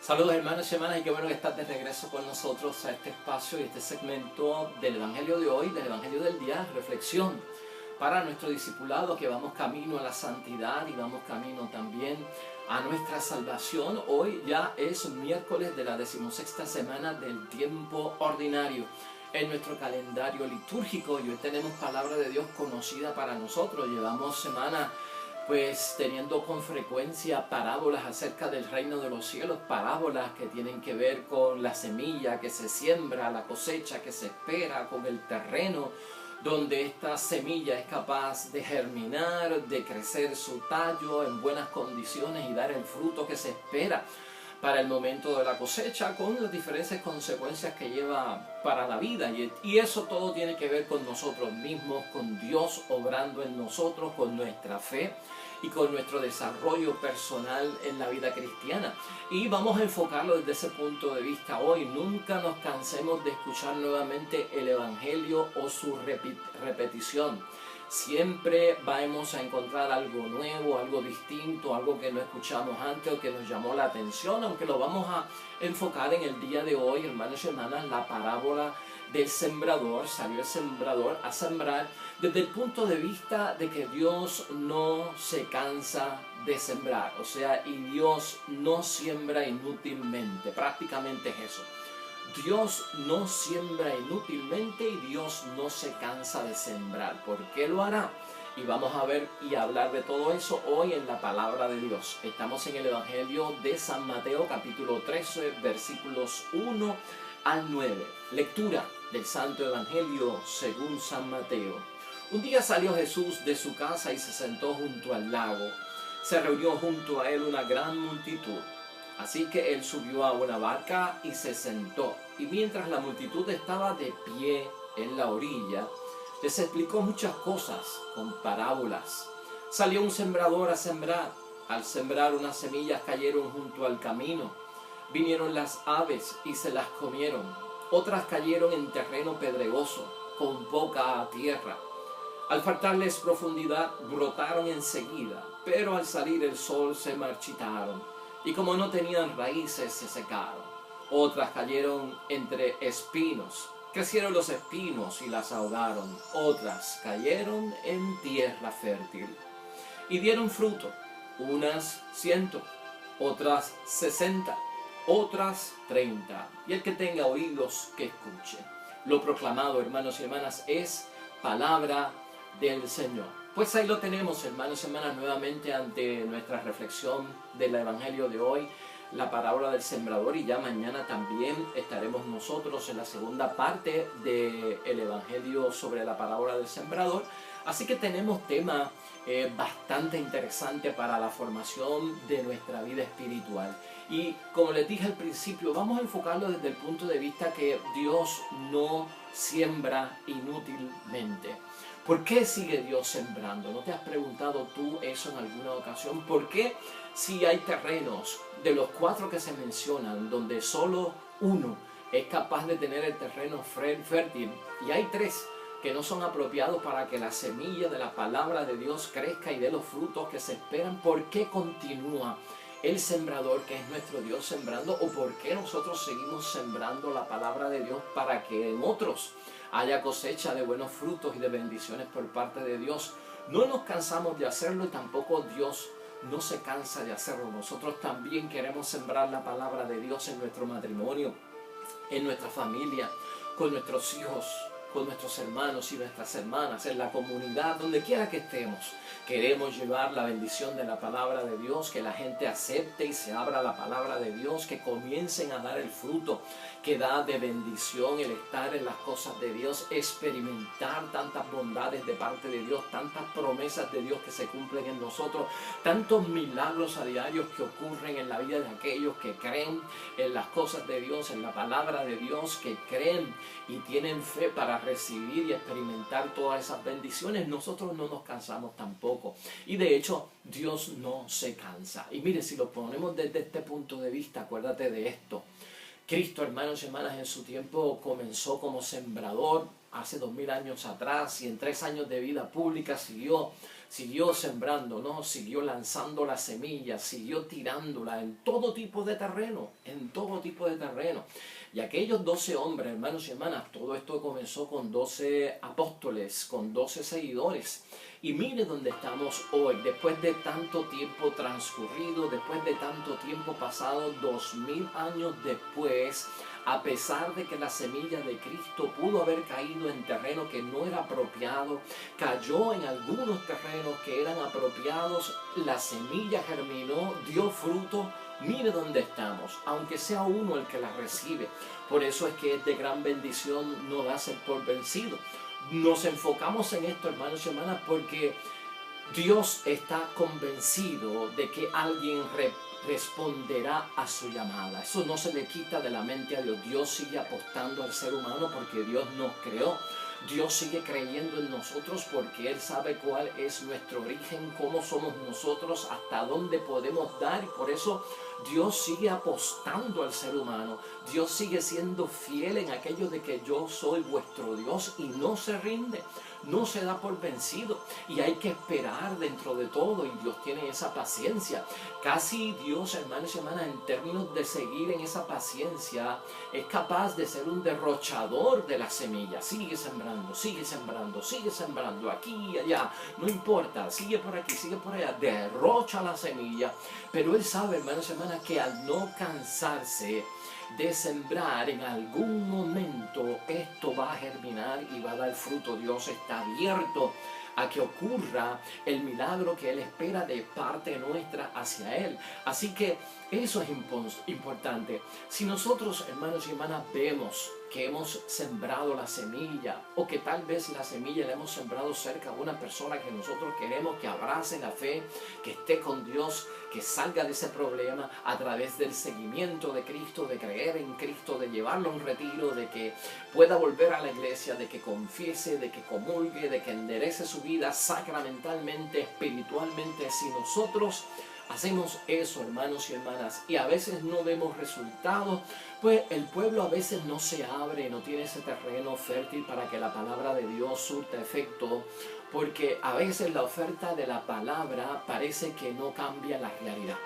Saludos hermanos y hermanas, y qué bueno que estás de regreso con nosotros a este espacio y este segmento del Evangelio de hoy, del Evangelio del día, reflexión para nuestro discipulado, que vamos camino a la santidad y vamos camino también a nuestra salvación. Hoy ya es miércoles de la 16ª semana del tiempo ordinario en nuestro calendario litúrgico, y hoy tenemos palabra de Dios conocida para nosotros. Llevamos semanas pues teniendo con frecuencia parábolas acerca del reino de los cielos, parábolas que tienen que ver con la semilla que se siembra, la cosecha que se espera, con el terreno donde esta semilla es capaz de germinar, de crecer su tallo en buenas condiciones y dar el fruto que se espera para el momento de la cosecha, con las diferentes consecuencias que lleva para la vida. Y eso todo tiene que ver con nosotros mismos, con Dios obrando en nosotros, con nuestra fe y con nuestro desarrollo personal en la vida cristiana. Y vamos a enfocarlo desde ese punto de vista hoy. Nunca nos cansemos de escuchar nuevamente el Evangelio o su repetición. Siempre vamos a encontrar algo nuevo, algo distinto, algo que no escuchamos antes o que nos llamó la atención, aunque lo vamos a enfocar en el día de hoy, hermanos y hermanas, la parábola del sembrador. Salió el sembrador a sembrar desde el punto de vista de que Dios no se cansa de sembrar, o sea, y Dios no siembra inútilmente, prácticamente es eso. Dios no siembra inútilmente y Dios no se cansa de sembrar. ¿Por qué lo hará? Y vamos a ver y hablar de todo eso hoy en la palabra de Dios. Estamos en el Evangelio de San Mateo, capítulo 13, versículos 1 al 9. Lectura del Santo Evangelio según San Mateo. Un día salió Jesús de su casa y se sentó junto al lago. Se reunió junto a él una gran multitud. Así que él subió a una barca y se sentó. Y mientras la multitud estaba de pie en la orilla, les explicó muchas cosas con parábolas. Salió un sembrador a sembrar. Al sembrar, unas semillas cayeron junto al camino. Vinieron las aves y se las comieron. Otras cayeron en terreno pedregoso, con poca tierra. Al faltarles profundidad, brotaron enseguida, pero al salir el sol se marchitaron, y como no tenían raíces, se secaron. Otras cayeron entre espinos. Crecieron los espinos y las ahogaron. Otras cayeron en tierra fértil y dieron fruto, unas 100, otras 60, otras 30. Y el que tenga oídos, que escuche. Lo proclamado, hermanos y hermanas, es palabra del Señor. Pues ahí lo tenemos, hermanos y hermanas, nuevamente ante nuestra reflexión del Evangelio de hoy, la parábola del sembrador, y ya mañana también estaremos nosotros en la segunda parte del Evangelio sobre la parábola del sembrador. Así que tenemos tema bastante interesante para la formación de nuestra vida espiritual. Y como les dije al principio, vamos a enfocarlo desde el punto de vista que Dios no siembra inútilmente. ¿Por qué sigue Dios sembrando? ¿No te has preguntado tú eso en alguna ocasión? ¿Por qué si hay terrenos de los 4 que se mencionan, donde solo uno es capaz de tener el terreno fértil, y hay 3 que no son apropiados para que la semilla de la palabra de Dios crezca y dé los frutos que se esperan? ¿Por qué continúa el sembrador, que es nuestro Dios, sembrando? ¿O por qué nosotros seguimos sembrando la palabra de Dios para que en otros haya cosecha de buenos frutos y de bendiciones por parte de Dios? No nos cansamos de hacerlo y tampoco Dios no se cansa de hacerlo. Nosotros también queremos sembrar la palabra de Dios en nuestro matrimonio, en nuestra familia, con nuestros hijos, con nuestros hermanos y nuestras hermanas, en la comunidad, donde quiera que estemos. Queremos llevar la bendición de la palabra de Dios, que la gente acepte y se abra la palabra de Dios, que comiencen a dar el fruto que da de bendición el estar en las cosas de Dios, experimentar tantas bondades de parte de Dios, tantas promesas de Dios que se cumplen en nosotros, tantos milagros a diarios que ocurren en la vida de aquellos que creen en las cosas de Dios, en la palabra de Dios, que creen y tienen fe para recibir y experimentar todas esas bendiciones. Nosotros no nos cansamos tampoco, y de hecho Dios no se cansa. Y mire, si lo ponemos desde este punto de vista, acuérdate de esto: Cristo, hermanos y hermanas, en su tiempo comenzó como sembrador hace 2000 años atrás, y en 3 años de vida pública siguió siguió sembrando, ¿no? Siguió lanzando la semilla, siguió tirándola en todo tipo de terreno, en todo tipo de terreno. Y aquellos 12 hombres, hermanos y hermanas, todo esto comenzó con 12 apóstoles, con 12 seguidores. Y mire dónde estamos hoy, después de tanto tiempo transcurrido, después de tanto tiempo pasado, 2000 años después, a pesar de que la semilla de Cristo pudo haber caído en terreno que no era apropiado, cayó en algunos terrenos que eran apropiados, la semilla germinó, dio fruto. Mire dónde estamos, aunque sea uno el que la recibe. Por eso es que es de gran bendición no darse por vencido. Nos enfocamos en esto, hermanos y hermanas, porque Dios está convencido de que alguien responderá a su llamada. Eso no se le quita de la mente a Dios. Dios sigue apostando al ser humano porque Dios nos creó. Dios sigue creyendo en nosotros porque Él sabe cuál es nuestro origen, cómo somos nosotros, hasta dónde podemos dar, y por eso Dios sigue apostando al ser humano. Dios sigue siendo fiel en aquello de que yo soy vuestro Dios y no se rinde, no se da por vencido, y hay que esperar dentro de todo, y Dios tiene esa paciencia. Casi Dios, hermanos y hermanas, en términos de seguir en esa paciencia, es capaz de ser un derrochador de la semilla. Sigue sembrando, sigue sembrando, sigue sembrando, aquí y allá, no importa, sigue por aquí, sigue por allá, derrocha la semilla. Pero Él sabe, hermanos y hermanas, que al no cansarse de sembrar, en algún momento esto va a germinar y va a dar fruto. Dios está abierto a que ocurra el milagro que Él espera de parte nuestra hacia Él. Así que eso es importante. Si nosotros, hermanos y hermanas, vemos que hemos sembrado la semilla, o que tal vez la semilla la hemos sembrado cerca de una persona que nosotros queremos que abrace la fe, que esté con Dios, que salga de ese problema a través del seguimiento de Cristo, de creer en Cristo, de llevarlo a un retiro, de que pueda volver a la iglesia, de que confiese, de que comulgue, de que enderece su vida sacramentalmente, espiritualmente. Si nosotros hacemos eso, hermanos y hermanas, y a veces no vemos resultados, pues el pueblo a veces no se abre, no tiene ese terreno fértil para que la palabra de Dios surta efecto, porque a veces la oferta de la palabra parece que no cambia la realidad.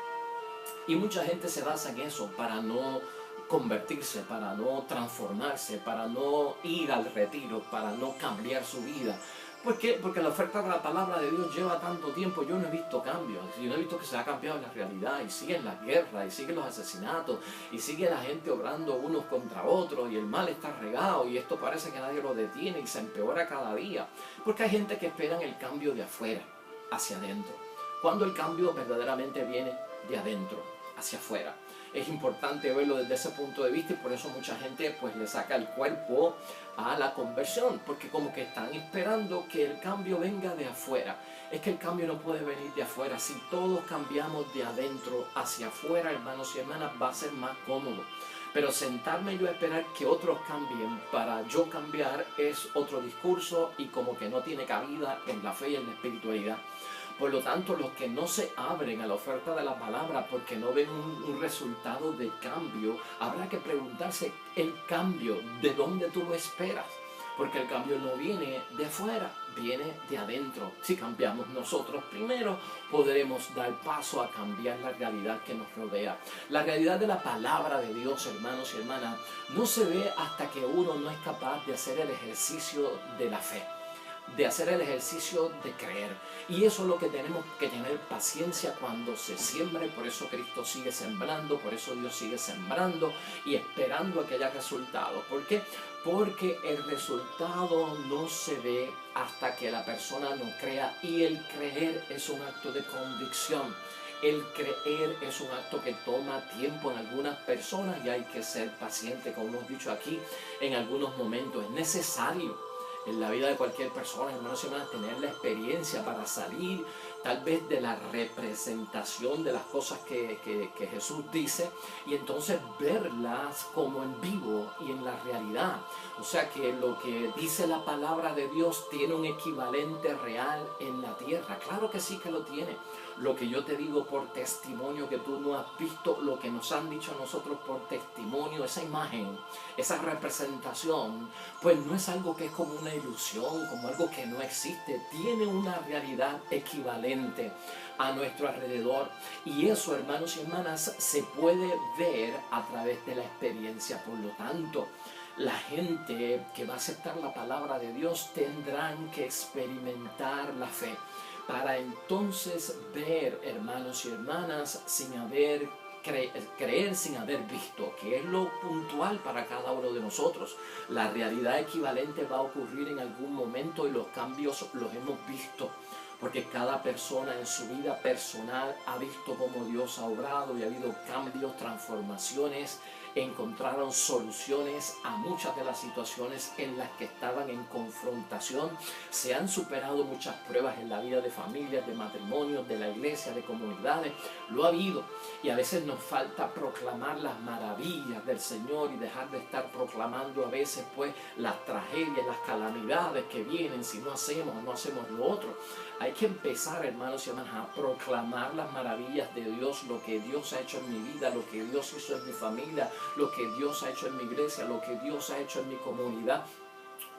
Y mucha gente se basa en eso para no convertirse, para no transformarse, para no ir al retiro, para no cambiar su vida. ¿Por qué? Porque la oferta de la palabra de Dios lleva tanto tiempo, yo no he visto cambios, yo no he visto que se ha cambiado la realidad, y siguen las guerras, y siguen los asesinatos, y sigue la gente obrando unos contra otros, y el mal está regado, y esto parece que nadie lo detiene, y se empeora cada día, porque hay gente que espera el cambio de afuera hacia adentro, cuando el cambio verdaderamente viene de adentro hacia afuera. Es importante verlo desde ese punto de vista, y por eso mucha gente pues le saca el cuerpo a la conversión, porque como que están esperando que el cambio venga de afuera. Es que el cambio no puede venir de afuera. Si todos cambiamos de adentro hacia afuera, hermanos y hermanas, va a ser más cómodo. Pero sentarme yo a esperar que otros cambien para yo cambiar es otro discurso, y como que no tiene cabida en la fe y en la espiritualidad. Por lo tanto, los que no se abren a la oferta de la palabra porque no ven un resultado de cambio, habrá que preguntarse el cambio, ¿de dónde tú lo esperas? Porque el cambio no viene de afuera, viene de adentro. Si cambiamos nosotros primero, podremos dar paso a cambiar la realidad que nos rodea. La realidad de la palabra de Dios, hermanos y hermanas, no se ve hasta que uno no es capaz de hacer el ejercicio de la fe, de hacer el ejercicio de creer. Y eso es lo que tenemos que tener paciencia cuando se siembre. Por eso Cristo sigue sembrando, por eso Dios sigue sembrando y esperando a que haya resultados. ¿Por qué? Porque el resultado no se ve hasta que la persona no crea, y el creer es un acto de convicción. El creer es un acto que toma tiempo en algunas personas, y hay que ser paciente, como hemos dicho aquí, en algunos momentos. Es necesario en la vida de cualquier persona, hermanos y hermanas, tener la experiencia para salir tal vez de la representación de las cosas que Jesús dice, y entonces verlas como en vivo y en la realidad. O sea que lo que dice la palabra de Dios tiene un equivalente real en la tierra. Claro que sí que lo tiene. Lo que yo te digo por testimonio que tú no has visto, lo que nos han dicho a nosotros por testimonio, esa imagen, esa representación, pues no es algo que es como una ilusión, como algo que no existe. Tiene una realidad equivalente a nuestro alrededor. Y eso, hermanos y hermanas, se puede ver a través de la experiencia. Por lo tanto, la gente que va a aceptar la palabra de Dios tendrán que experimentar la fe para entonces ver, hermanos y hermanas, sin haber creer sin haber visto, que es lo puntual para cada uno de nosotros. La realidad equivalente va a ocurrir en algún momento y los cambios los hemos visto, porque cada persona en su vida personal ha visto cómo Dios ha obrado y ha habido cambios, transformaciones, encontraron soluciones a muchas de las situaciones en las que estaban en confrontación. Se han superado muchas pruebas en la vida de familias, de matrimonios, de la iglesia, de comunidades. Lo ha habido, y a veces nos falta proclamar las maravillas del Señor y dejar de estar proclamando a veces pues las tragedias, las calamidades que vienen si no hacemos lo otro. Hay que empezar, hermanos y hermanas, a proclamar las maravillas de Dios, lo que Dios ha hecho en mi vida, lo que Dios hizo en mi familia, lo que Dios ha hecho en mi iglesia, lo que Dios ha hecho en mi comunidad.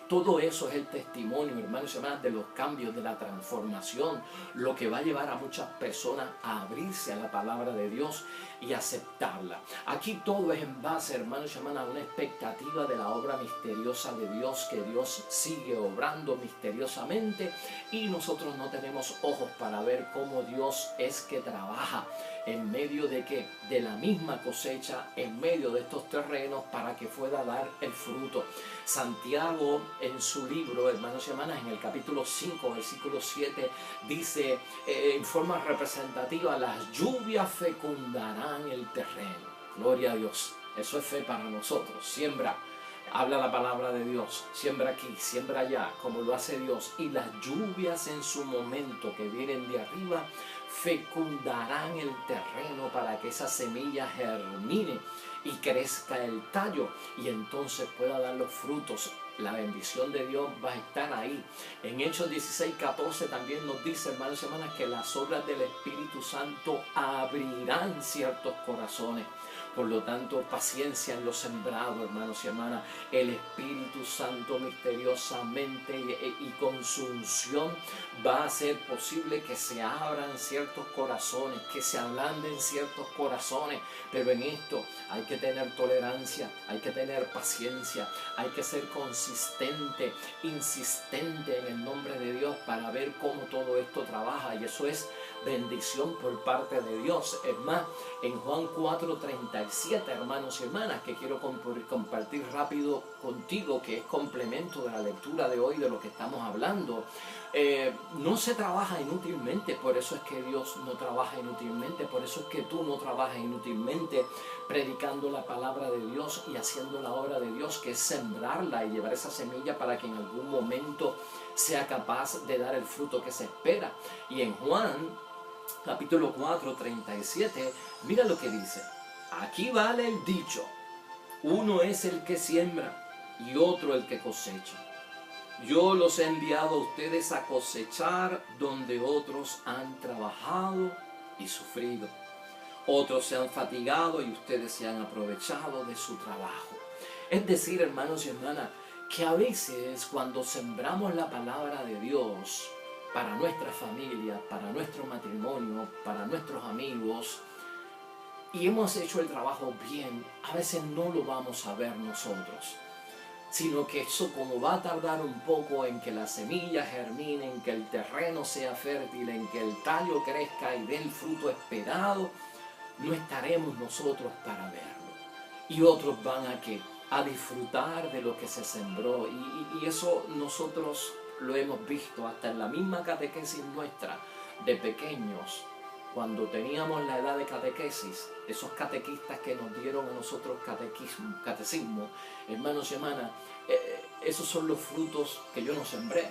Todo eso es el testimonio, hermanos y hermanas, de los cambios, de la transformación, lo que va a llevar a muchas personas a abrirse a la palabra de Dios y aceptarla. Aquí todo es en base, hermanos y hermanas, a una expectativa de la obra misteriosa de Dios, que Dios sigue obrando misteriosamente, y nosotros no tenemos ojos para ver cómo Dios es que trabaja en medio de ¿qué? De la misma cosecha, en medio de estos terrenos, para que pueda dar el fruto. Santiago, en su libro, hermanos y hermanas, en el capítulo 5, versículo 7, dice en forma representativa: las lluvias fecundarán el terreno. Gloria a Dios. Eso es fe para nosotros. Siembra. Habla la palabra de Dios, siembra aquí, siembra allá, como lo hace Dios, y las lluvias en su momento que vienen de arriba fecundarán el terreno para que esa semilla germine y crezca el tallo, y entonces pueda dar los frutos. La bendición de Dios va a estar ahí. En Hechos 16:14 también nos dice, hermanos y hermanas, que las obras del Espíritu Santo abrirán ciertos corazones. Por lo tanto, paciencia en lo sembrado, hermanos y hermanas. El Espíritu Santo misteriosamente y con su unción va a hacer posible que se abran ciertos corazones, que se ablanden ciertos corazones. Pero en esto hay que tener tolerancia, hay que tener paciencia, hay que ser consistente, insistente en el nombre de Dios para ver cómo todo esto trabaja. Y eso es bendición por parte de Dios. Es más, en Juan 4:37, hermanos y hermanas, que quiero compartir rápido contigo, que es complemento de la lectura de hoy, de lo que estamos hablando. No se trabaja inútilmente, por eso es que Dios no trabaja inútilmente, por eso es que tú no trabajas inútilmente predicando la palabra de Dios y haciendo la obra de Dios, que es sembrarla y llevar esa semilla para que en algún momento sea capaz de dar el fruto que se espera. Y en Juan capítulo 4:37, mira lo que dice: aquí vale el dicho, uno es el que siembra y otro el que cosecha. Yo los he enviado a ustedes a cosechar donde otros han trabajado y sufrido. Otros se han fatigado y ustedes se han aprovechado de su trabajo. Es decir, hermanos y hermanas, que a veces cuando sembramos la palabra de Dios para nuestra familia, para nuestro matrimonio, para nuestros amigos, y hemos hecho el trabajo bien, a veces no lo vamos a ver nosotros, sino que eso, como va a tardar un poco en que la semilla germine, en que el terreno sea fértil, en que el tallo crezca y dé el fruto esperado, no estaremos nosotros para verlo. Y otros van a disfrutar de lo que se sembró. Y eso nosotros lo hemos visto hasta en la misma catequesis nuestra de pequeños. Cuando teníamos la edad de catequesis, esos catequistas que nos dieron a nosotros catecismo, hermanos y hermanas, esos son los frutos que yo no sembré.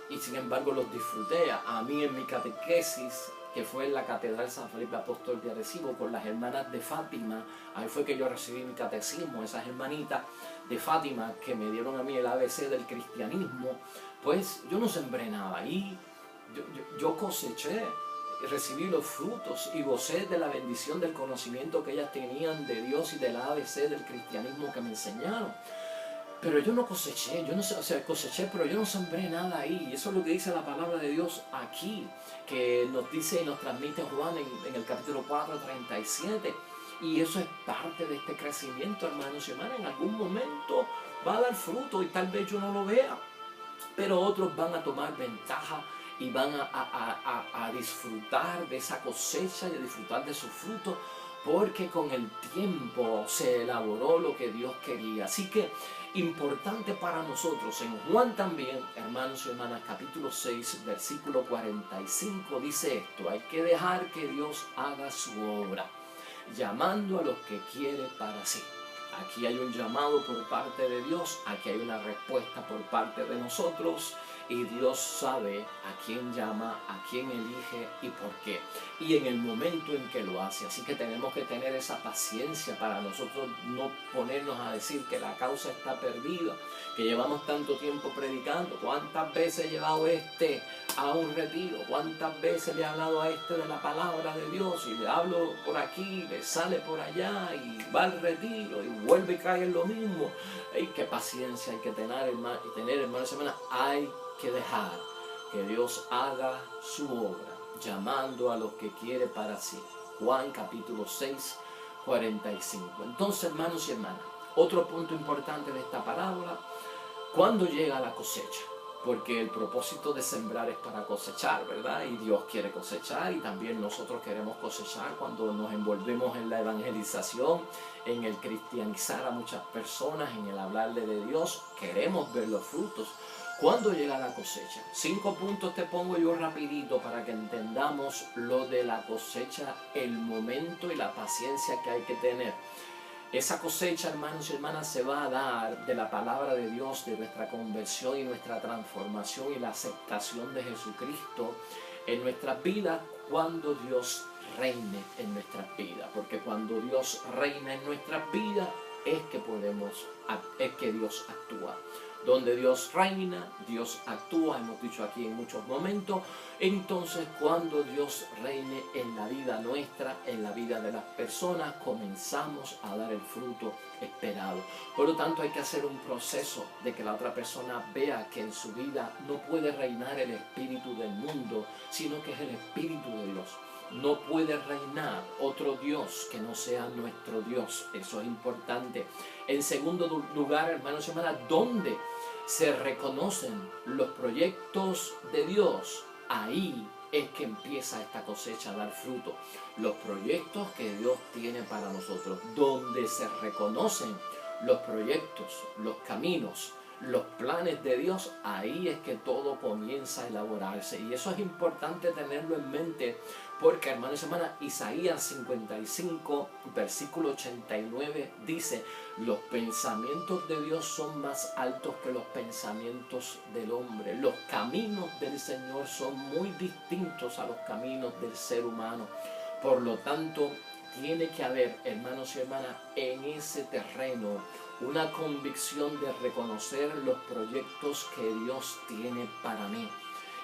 y sin embargo los disfruté. A mí en mi catequesis, que fue en la Catedral San Felipe Apóstol de Arecibo con las hermanas de Fátima, ahí fue que yo recibí mi catecismo, esas hermanitas de Fátima que me dieron a mí el ABC del cristianismo. Pues yo no sembré nada ahí, yo coseché, recibí los frutos y gocé de la bendición del conocimiento que ellas tenían de Dios y del ABC del cristianismo que me enseñaron. Pero yo no coseché, yo no sé, o sea, coseché, pero yo no sembré nada ahí. Y eso es lo que dice la palabra de Dios aquí, que nos dice y nos transmite Juan en el capítulo 4, 37. Y eso es parte de este crecimiento, hermanos y hermanas. En algún momento va a dar fruto y tal vez yo no lo vea, pero otros van a tomar ventaja y van a disfrutar de esa cosecha y a disfrutar de su fruto, porque con el tiempo se elaboró lo que Dios quería. Así que importante para nosotros, en Juan también, hermanos y hermanas, capítulo 6, versículo 45, dice esto: hay que dejar que Dios haga su obra, llamando a los que quiere para sí. Aquí hay un llamado por parte de Dios, aquí hay una respuesta por parte de nosotros, y Dios sabe a quién llama, a quién elige y por qué, y en el momento en que lo hace. Así que tenemos que tener esa paciencia para nosotros no ponernos a decir que la causa está perdida, que llevamos tanto tiempo predicando. ¿Cuántas veces he llevado a un retiro? ¿Cuántas veces le he hablado a de la palabra de Dios? Y le hablo por aquí, le sale por allá y va al retiro y vuelve y cae en lo mismo. ¡Ay, qué paciencia hay que tener, hermanos y hermanas! Hay que dejar que Dios haga su obra, llamando a los que quiere para sí. Juan capítulo 6, 45. Entonces, hermanos y hermanas, otro punto importante de esta parábola: ¿cuándo llega la cosecha? Porque el propósito de sembrar es para cosechar, ¿verdad? Y Dios quiere cosechar, y también nosotros queremos cosechar cuando nos envolvemos en la evangelización, en el cristianizar a muchas personas, en el hablarle de Dios. Queremos ver los frutos. ¿Cuándo llega la cosecha? 5 puntos te pongo yo rapidito para que entendamos lo de la cosecha, el momento y la paciencia que hay que tener. Esa cosecha, hermanos y hermanas, se va a dar de la palabra de Dios, de nuestra conversión y nuestra transformación y la aceptación de Jesucristo en nuestras vidas, cuando Dios reine en nuestras vidas. Porque cuando Dios reina en nuestras vidas es que Dios actúa. Donde Dios reina, Dios actúa, hemos dicho aquí en muchos momentos. Entonces, cuando Dios reine en la vida nuestra, en la vida de las personas, comenzamos a dar el fruto esperado. Por lo tanto, hay que hacer un proceso de que la otra persona vea que en su vida no puede reinar el espíritu del mundo, sino que es el espíritu de Dios. No puede reinar otro Dios que no sea nuestro Dios. Eso es importante. En segundo lugar, hermanos y hermanas, ¿dónde se reconocen los proyectos de Dios? Ahí es que empieza esta cosecha a dar fruto. Los proyectos que Dios tiene para nosotros, donde se reconocen los proyectos, los caminos, los planes de Dios, ahí es que todo comienza a elaborarse. Y eso es importante tenerlo en mente, porque, hermanos y hermanas, Isaías 55, versículo 89 dice: los pensamientos de Dios son más altos que los pensamientos del hombre. Los caminos del Señor son muy distintos a los caminos del ser humano. Por lo tanto, tiene que haber, hermanos y hermanas, en ese terreno una convicción de reconocer los proyectos que Dios tiene para mí,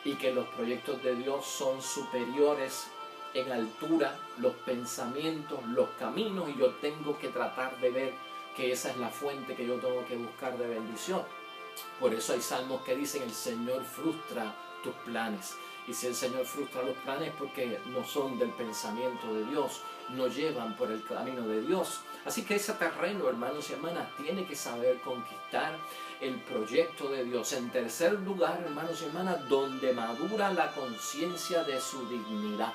y que los proyectos de Dios son superiores en altura, los pensamientos, los caminos, y yo tengo que tratar de ver que esa es la fuente que yo tengo que buscar de bendición. Por eso hay salmos que dicen: el Señor frustra tus planes. Y si el Señor frustra los planes, porque no son del pensamiento de Dios, no llevan por el camino de Dios. Así que ese terreno, hermanos y hermanas, tiene que saber conquistar el proyecto de Dios. En tercer lugar, hermanos y hermanas, donde madura la conciencia de su dignidad.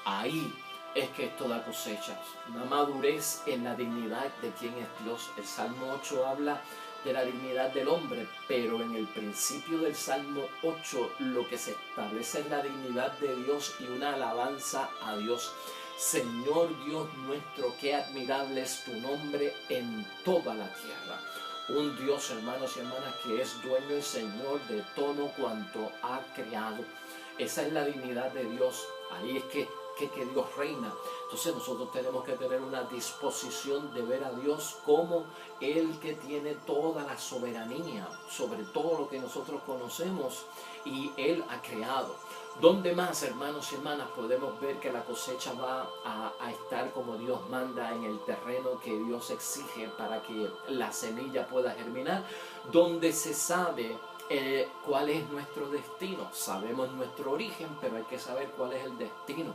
Ahí es que esto da cosechas, una madurez en la dignidad de quién es Dios. El Salmo 8 habla de la dignidad del hombre, pero en el principio del Salmo 8 lo que se establece es la dignidad de Dios y una alabanza a Dios. Señor Dios nuestro, qué admirable es tu nombre en toda la tierra. un Dios, hermanos y hermanas, que es dueño y Señor de todo cuanto ha creado. Esa es la dignidad de Dios. Ahí es que Dios reina. Entonces nosotros tenemos que tener una disposición de ver a Dios como el que tiene toda la soberanía sobre todo lo que nosotros conocemos y Él ha creado. ¿Dónde más, hermanos y hermanas, podemos ver que la cosecha va a estar como Dios manda, en el terreno que Dios exige para que la semilla pueda germinar? Donde se sabe cuál es nuestro destino. Sabemos nuestro origen, pero hay que saber cuál es el destino.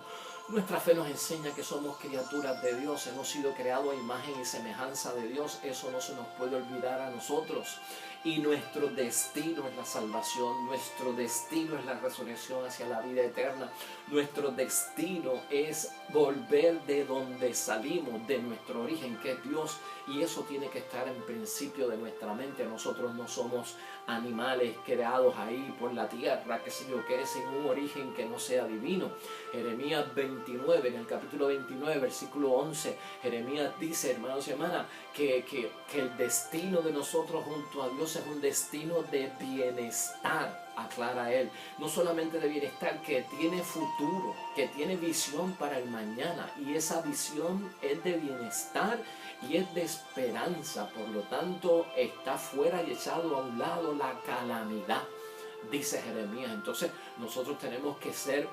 Nuestra fe nos enseña que somos criaturas de Dios, hemos sido creados a imagen y semejanza de Dios. Eso no se nos puede olvidar a nosotros. Y nuestro destino es la salvación, nuestro destino es la resurrección hacia la vida eterna. Nuestro destino es volver de donde salimos, de nuestro origen, que es Dios. Y eso tiene que estar en principio de nuestra mente. Nosotros no somos animales creados ahí por la tierra, que sé yo, que es en un origen que no sea divino. Jeremías 29, en el capítulo 29, versículo 11, Jeremías dice, hermanos y hermanas, que el destino de nosotros junto a Dios es un destino de bienestar, aclara él. No solamente de bienestar, que tiene futuro, que tiene visión para el mañana. Y esa visión es de bienestar y es de esperanza. Por lo tanto, está fuera y echado a un lado la calamidad, dice Jeremías. Entonces nosotros tenemos que ser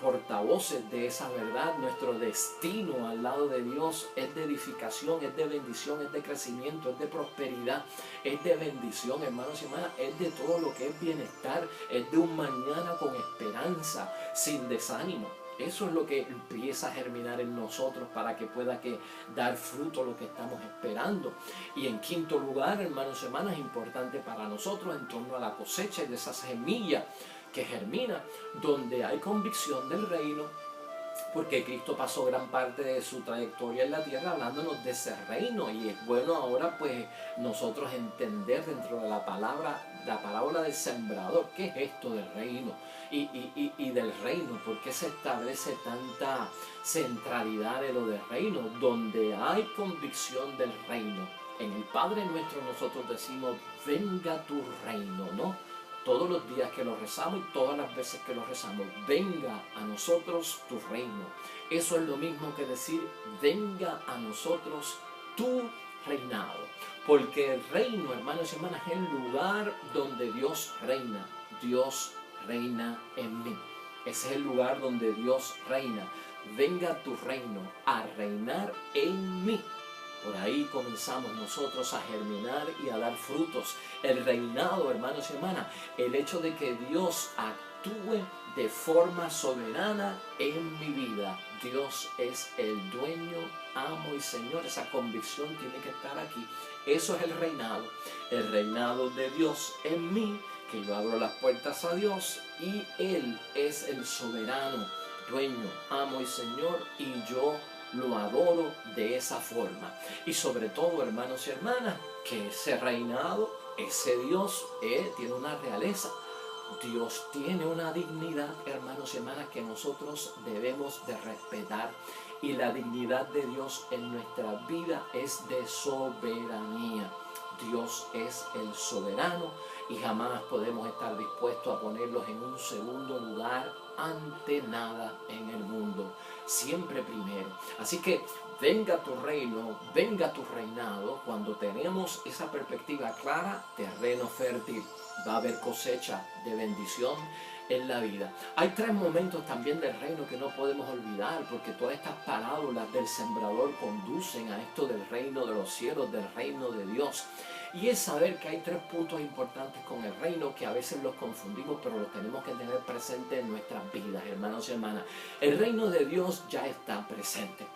portavoces de esa verdad. Nuestro destino al lado de Dios es de edificación, es de bendición, es de crecimiento, es de prosperidad, es de bendición, hermanos y hermanas, es de todo lo que es bienestar, es de un mañana con esperanza, sin desánimo. Eso es lo que empieza a germinar en nosotros para que pueda dar fruto lo que estamos esperando. Y en quinto lugar, hermanos y hermanas, es importante para nosotros en torno a la cosecha y de esa semilla que germina, donde hay convicción del reino, porque Cristo pasó gran parte de su trayectoria en la tierra hablándonos de ese reino. Y es bueno ahora pues nosotros entender dentro de la parábola del sembrador, qué es esto del reino y del reino, por qué se establece tanta centralidad de lo del reino, donde hay convicción del reino. En el Padre Nuestro nosotros decimos, venga tu reino, ¿no? Todos los días que lo rezamos y todas las veces que lo rezamos, venga a nosotros tu reino. Eso es lo mismo que decir, venga a nosotros tu reinado. Porque el reino, hermanos y hermanas, es el lugar donde Dios reina. Dios reina en mí. Ese es el lugar donde Dios reina. Venga tu reino a reinar en mí. Por ahí comenzamos nosotros a germinar y a dar frutos. El reinado, hermanos y hermanas, el hecho de que Dios actúe de forma soberana en mi vida. Dios es el dueño, amo y Señor. Esa convicción tiene que estar aquí. Eso es el reinado de Dios en mí, que yo abro las puertas a Dios y Él es el soberano, dueño, amo y Señor, y yo lo adoro de esa forma. Y sobre todo, hermanos y hermanas, que ese reinado, ese Dios, tiene una realeza. Dios tiene una dignidad, hermanos y hermanas, que nosotros debemos de respetar. Y la dignidad de Dios en nuestra vida es de soberanía. Dios es el soberano y jamás podemos estar dispuestos a ponerlos en un segundo lugar ante nada en el mundo. Siempre primero. Así que venga tu reino, venga tu reinado. Cuando tenemos esa perspectiva clara, terreno fértil, va a haber cosecha de bendición en la vida. Hay tres momentos también del reino que no podemos olvidar, porque todas estas parábolas del sembrador conducen a esto del reino de los cielos, del reino de Dios. Y es saber que hay tres puntos importantes con el reino que a veces los confundimos, pero los tenemos que tener presentes en nuestras vidas, hermanos y hermanas. El reino de Dios ya está presente.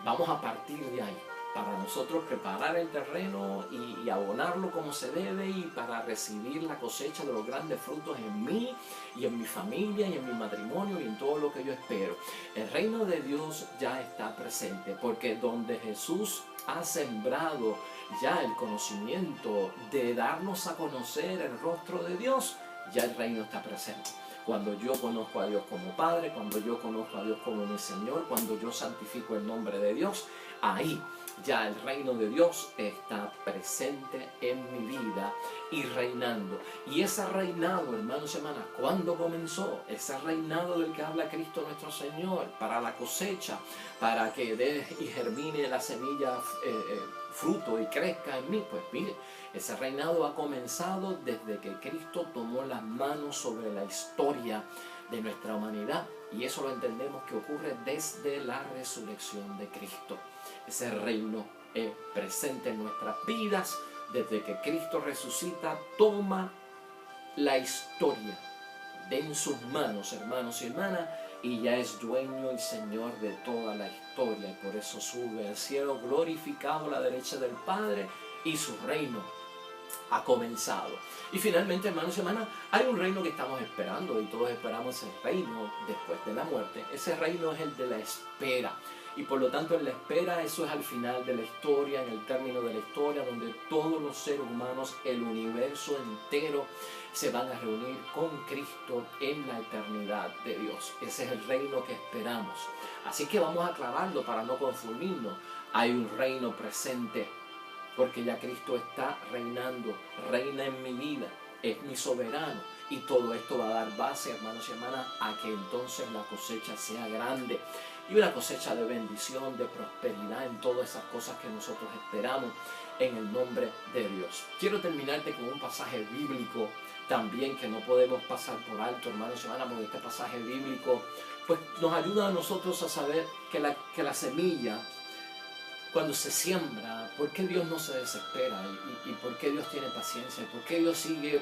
Vamos a partir de ahí, para nosotros preparar el terreno y abonarlo como se debe, y para recibir la cosecha de los grandes frutos en mí y en mi familia y en mi matrimonio y en todo lo que yo espero. El reino de Dios ya está presente, porque donde Jesús ha sembrado ya el conocimiento de darnos a conocer el rostro de Dios, ya el reino está presente. Cuando yo conozco a Dios como Padre, cuando yo conozco a Dios como mi Señor, cuando yo santifico el nombre de Dios, ahí Ya el reino de Dios está presente en mi vida y reinando. Y ese reinado, hermanos y hermanas, ¿cuándo comenzó? Ese reinado del que habla Cristo nuestro Señor para la cosecha, para que dé y germine la semilla fruto y crezca en mí. Pues mire, ese reinado ha comenzado desde que Cristo tomó las manos sobre la historia de nuestra humanidad, y eso lo entendemos que ocurre desde la resurrección de Cristo. Ese reino es presente en nuestras vidas desde que Cristo resucita, toma la historia en sus manos, hermanos y hermanas, y ya es dueño y señor de toda la historia, y por eso sube al cielo glorificado a la derecha del Padre, y su reino ha comenzado. Y finalmente, hermanos y hermanas, hay un reino que estamos esperando, y todos esperamos el reino después de la muerte. Ese reino es el de la espera, y por lo tanto en la espera, eso es al final de la historia, en el término de la historia, donde todos los seres humanos, el universo entero, se van a reunir con Cristo en la eternidad de Dios. Ese es el reino que esperamos. Así que vamos a aclararlo para no confundirnos. Hay un reino presente, porque ya Cristo está reinando, reina en mi vida, es mi soberano, y todo esto va a dar base, hermanos y hermanas, a que entonces la cosecha sea grande, y una cosecha de bendición, de prosperidad, en todas esas cosas que nosotros esperamos en el nombre de Dios. Quiero terminarte con un pasaje bíblico también que no podemos pasar por alto, hermanos y hermanas, porque este pasaje bíblico pues nos ayuda a nosotros a saber que la semilla, cuando se siembra, ¿por qué Dios no se desespera? ¿Y por qué Dios tiene paciencia? ¿Por qué Dios sigue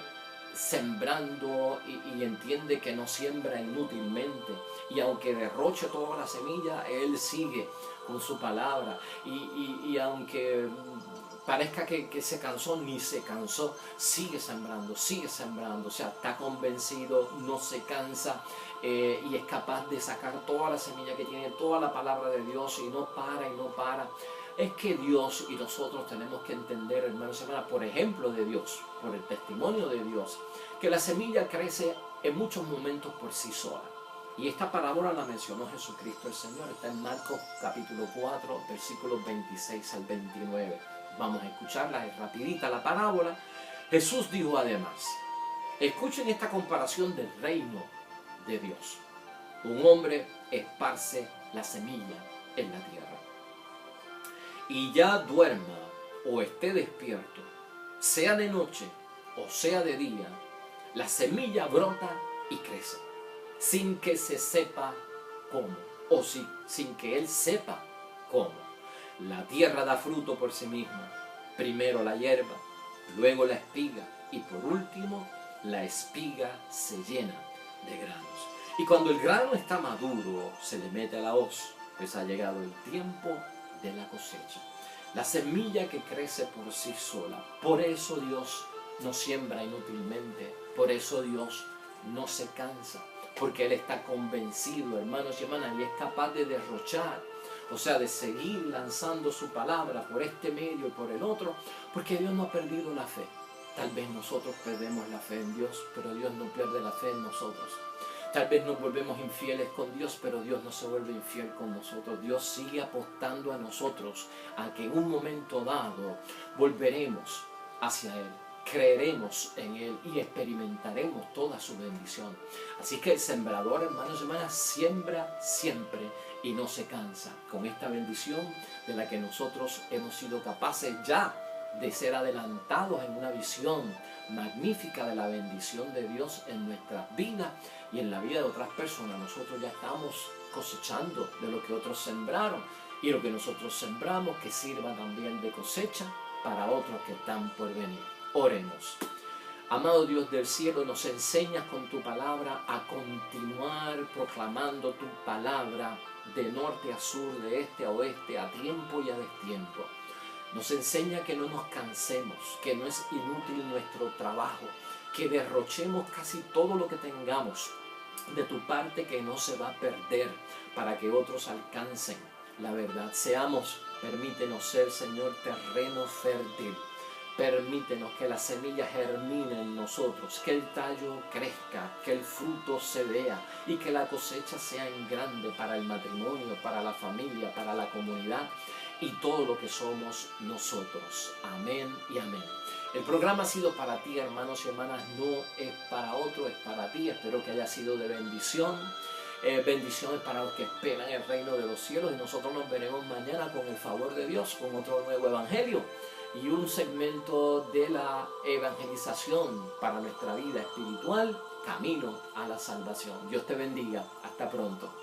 sembrando y entiende que no siembra inútilmente? Y aunque derroche toda la semilla, Él sigue con su palabra. Y aunque parezca que se cansó, ni se cansó, sigue sembrando, sigue sembrando. O sea, está convencido, no se cansa. Y es capaz de sacar toda la semilla que tiene, toda la palabra de Dios, y no para y no para. Es que Dios y nosotros tenemos que entender, hermanos y hermanas, por ejemplo de Dios, por el testimonio de Dios, que la semilla crece en muchos momentos por sí sola. Y esta parábola la mencionó Jesucristo el Señor, está en Marcos capítulo 4, versículos 26 al 29. Vamos a escucharla, es rapidita la parábola. Jesús dijo además, escuchen esta comparación del reino de Dios. Un hombre esparce la semilla en la tierra, y ya duerma o esté despierto, sea de noche o sea de día, la semilla brota y crece, sin que se sepa cómo, o sin que él sepa cómo. La tierra da fruto por sí misma, primero la hierba, luego la espiga, y por último la espiga se llena de granos. Y cuando el grano está maduro, se le mete a la hoz, pues ha llegado el tiempo de la cosecha. La semilla que crece por sí sola. Por eso Dios no siembra inútilmente. Por eso Dios no se cansa. Porque Él está convencido, hermanos y hermanas, y es capaz de derrochar. O sea, de seguir lanzando su palabra por este medio y por el otro. Porque Dios no ha perdido la fe. Tal vez nosotros perdemos la fe en Dios, pero Dios no pierde la fe en nosotros. Tal vez nos volvemos infieles con Dios, pero Dios no se vuelve infiel con nosotros. Dios sigue apostando a nosotros, a que en un momento dado volveremos hacia Él, creeremos en Él y experimentaremos toda su bendición. Así que el sembrador, hermanos y hermanas, siembra siempre y no se cansa con esta bendición de la que nosotros hemos sido capaces ya de ser adelantados en una visión magnífica de la bendición de Dios en nuestras vidas y en la vida de otras personas. Nosotros ya estamos cosechando de lo que otros sembraron, y lo que nosotros sembramos que sirva también de cosecha para otros que están por venir. Oremos. Amado Dios del cielo, nos enseñas con tu palabra a continuar proclamando tu palabra de norte a sur, de este a oeste, a tiempo y a destiempo. Nos enseña que no nos cansemos, que no es inútil nuestro trabajo, que derrochemos casi todo lo que tengamos de tu parte, que no se va a perder, para que otros alcancen la verdad. Permítenos ser, Señor, terreno fértil. Permítenos que la semilla germine en nosotros, que el tallo crezca, que el fruto se vea y que la cosecha sea en grande para el matrimonio, para la familia, para la comunidad, y todo lo que somos nosotros. Amén y amén. El programa ha sido para ti, hermanos y hermanas, no es para otro, es para ti. Espero que haya sido de bendición. Bendiciones para los que esperan el reino de los cielos, y nosotros nos veremos mañana con el favor de Dios, con otro nuevo evangelio y un segmento de la evangelización para nuestra vida espiritual, camino a la salvación. Dios te bendiga. Hasta pronto.